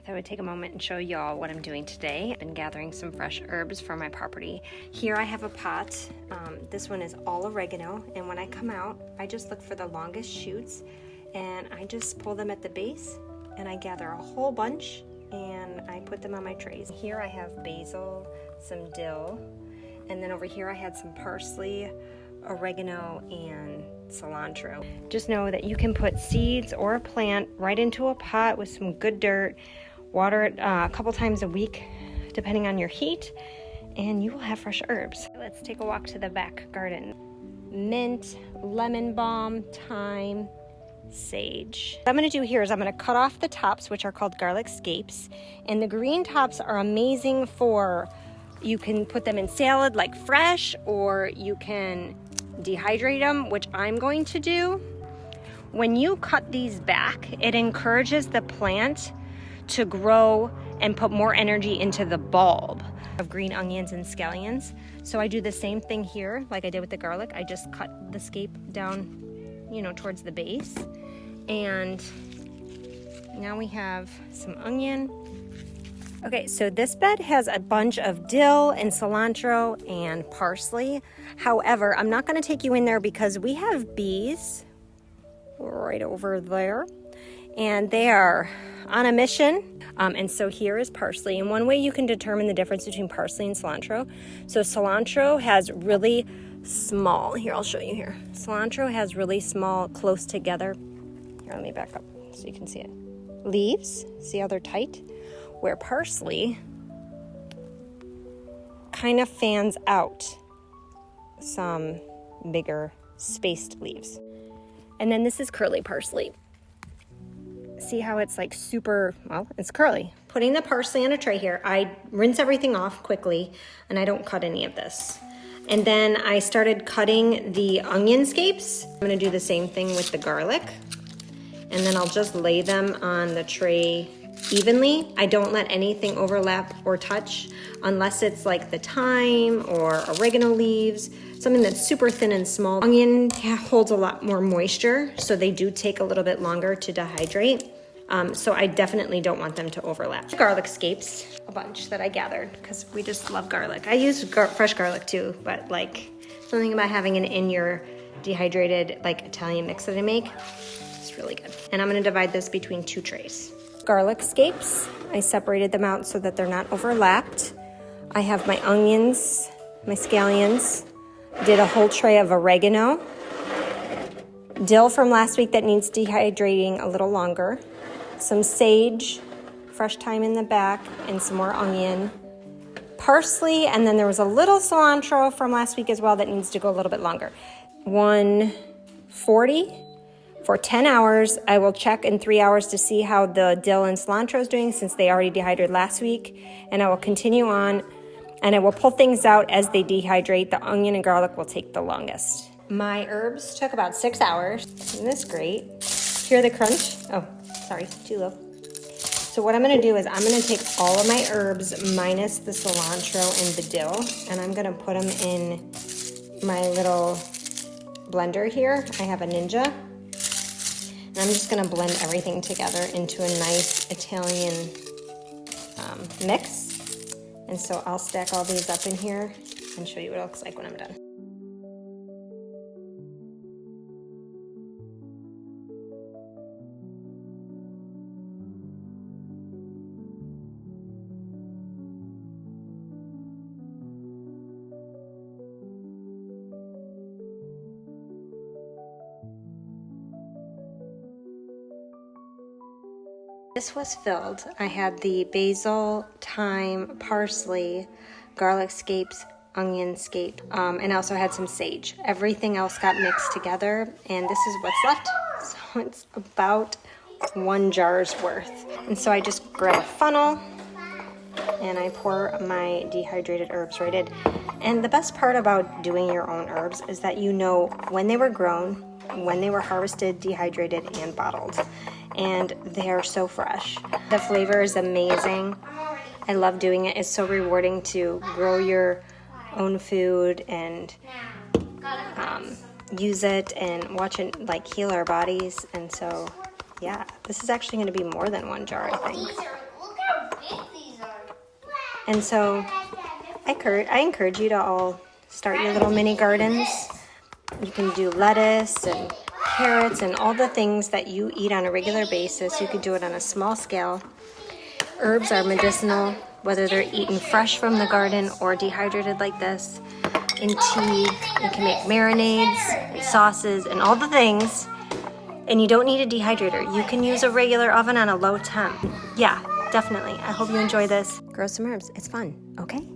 I would take a moment and show y'all what I'm doing today. I've been gathering some fresh herbs for my property. Here I have a pot. This one is all oregano, and when I come out, I just look for the longest shoots and I just pull them at the base and I gather a whole bunch and I put them on my trays. Here I have basil, some dill, and then over here I had some parsley, oregano, and cilantro. Just know that you can put seeds or a plant right into a pot with some good dirt, water it a couple times a week depending on your heat, and you will have fresh herbs. Let's take a walk to the back garden. Mint, lemon balm, thyme, sage. What I'm going to do here is I'm going to cut off the tops, which are called garlic scapes, and the green tops are amazing for, you can put them in salad like fresh, or you can dehydrate them, which I'm going to do. When you cut these back, it encourages the plant to grow and put more energy into the bulb of green onions and scallions. So I do the same thing here like I did with the garlic. I just cut the scape down, towards the base. And now we have some onion. Okay, so this bed has a bunch of dill and cilantro and parsley. However, I'm not going to take you in there because we have bees right over there, and they are on a mission. And so here is parsley. And one way you can determine the difference between parsley and cilantro. So cilantro has really small, here, I'll show you here. Cilantro has really small, close together. Here, let me back up so you can see it. Leaves, see how they're tight? Where parsley kind of fans out some bigger spaced leaves. And then this is curly parsley. See how it's like super, well, it's curly. Putting the parsley on a tray here, I rinse everything off quickly and I don't cut any of this. And then I started cutting the onion scapes. I'm gonna do the same thing with the garlic. And then I'll just lay them on the tray evenly. I don't let anything overlap or touch unless it's like the thyme or oregano leaves, something that's super thin and small. Onion holds a lot more moisture, so they do take a little bit longer to dehydrate. So I definitely don't want them to overlap. Garlic scapes, a bunch that I gathered because we just love garlic. I use fresh garlic too, but like something about having it in your dehydrated like Italian mix that I make, it's really good. And I'm gonna divide this between 2 trays. Garlic scapes, I separated them out so that they're not overlapped. I have my onions, my scallions, did a whole tray of oregano, dill from last week that needs dehydrating a little longer, some sage, fresh thyme in the back, and some more onion, parsley, and then there was a little cilantro from last week as well that needs to go a little bit longer. 140 for 10 hours. I will check in 3 hours to see how the dill and cilantro is doing since they already dehydrated last week, and I will continue on, and I will pull things out as they dehydrate. The onion and garlic will take the longest. My herbs took about 6 hours. Isn't this great? Hear the crunch? Oh, sorry, too low. So what I'm gonna do is I'm gonna take all of my herbs minus the cilantro and the dill, and I'm gonna put them in my little blender here. I have a Ninja. And I'm just gonna blend everything together into a nice Italian mix. And so I'll stack all these up in here and show you what it looks like when I'm done. This was filled. I had the basil, thyme, parsley, garlic scapes, onion scape, and I also had some sage. Everything else got mixed together, and this is what's left. So it's about 1 jar's worth. And so I just grab a funnel and I pour my dehydrated herbs right in. And the best part about doing your own herbs is that you know when they were grown, when they were harvested, dehydrated, and bottled. And they are so fresh. The flavor is amazing. I love doing it. It's so rewarding to grow your own food and use it and watch it like heal our bodies. And so, yeah, this is actually going to be more than 1 jar, I think. And so I encourage you to all start your little mini gardens. You can do lettuce and carrots and all the things that you eat on a regular basis. You could do it on a small scale. Herbs are medicinal, whether they're eaten fresh from the garden or dehydrated like this. In tea, you can make marinades, and sauces, and all the things. And you don't need a dehydrator. You can use a regular oven on a low temp. Yeah, definitely. I hope you enjoy this. Grow some herbs. It's fun, okay?